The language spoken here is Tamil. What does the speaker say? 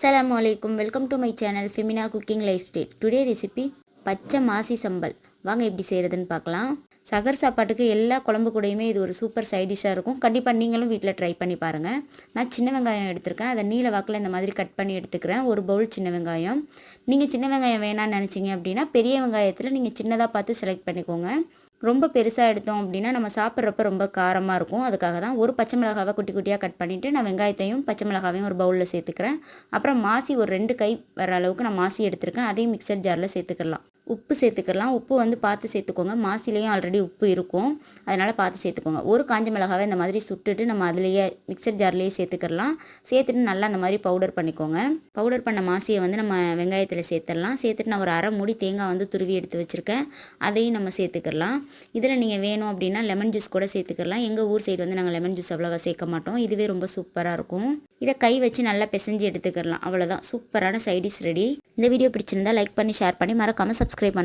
Assalamualaikum. Welcome to my channel Femina Cooking Lifestyle. Today recipe பச்சை மாசி சம்பல். வாங்க எப்படி செய்யறதுன்னு பார்க்கலாம். சகர் சாப்பாட்டுக்கு எல்லா குழம்பு கூடயுமே இது ஒரு சூப்பர் சைட் டிஷ்ஷா இருக்கும். கண்டிப்பா நீங்களும் வீட்ல ட்ரை பண்ணி பாருங்க. நான் சின்ன வெங்காயம் எடுத்துர்க்கேன். அத நீல வாக்குல இந்த மாதிரி கட் பண்ணி எடுத்துக்கிறேன். ஒரு பவுல் சின்ன வெங்காயம். நீங்க சின்ன வெங்காயம் வேணாம்னு நினைச்சீங்க அப்படினா பெரிய வெங்காயத்துல நீங்க சின்னதா பார்த்து செலக்ட் பண்ணிக்கோங்க. ரொம்ப பெருசா எடுத்தோம் அப்படினா நம்ம சாப்பிட்றப்ப ரொம்ப காரமா இருக்கும். அதுக்காக தான் ஒரு பச்சை மிளகாவை குட்டி குட்டியா கட் பண்ணிட்டு நான் வெங்காயத்தையும் பச்சை மிளகாவையும் ஒரு பவுல்ல சேர்த்துக்கிறேன். அப்புறம் மாசி ஒரு 2 கை வர அளவுக்கு நான் மாசி எடுத்துர்க்கேன். அதையும் மிக்ஸர் ஜார்ல சேர்த்துக்கலாம். உப்பு சேர்த்துக்கலாம். உப்பு வந்து பார்த்து சேர்த்துக்கோங்க. மாசிலையும் ஆல்ரெடி உப்பு இருக்கும். அதனால பார்த்து சேர்த்துக்கோங்க. ஒரு காஞ்ச மிளகாவை இந்த மாதிரி சுட்டுட்டு நம்ம அதிலேயே மிக்ஸர் ஜார்லயே சேர்த்துக்கலாம். சேர்த்துட்டு நல்லா அந்த மாதிரி பவுடர் பண்ணிக்கோங்க. பவுடர் பண்ண மாசியை வந்து நம்ம வெங்காயத்தில் சேர்த்துடலாம். சேர்த்துட்டு நான் ஒரு அரை மூடி தேங்காய் வந்து துருவி எடுத்து வச்சுருக்கேன். அதையும் நம்ம சேர்த்துக்கலாம். இதில் நீங்கள் வேணும் அப்படின்னா லெமன் ஜூஸ் கூட சேர்த்துக்கலாம். எங்கள் ஊர் சைடு வந்து நாங்கள் லெமன் ஜூஸ் அவ்வளோவா சேர்க்க மாட்டோம். இதுவே ரொம்ப சூப்பராக இருக்கும். இதை கை வச்சு நல்லா பிசைஞ்சு எடுத்துக்கலாம். அவ்வளோதான், சூப்பரான சைட் டிஷ் ரெடி. இந்த வீடியோ பிடிச்சிருந்தா லைக் பண்ணி ஷேர் பண்ணி மறக்காமல் சப்ஸ்கிரைப் பண்ணுங்க.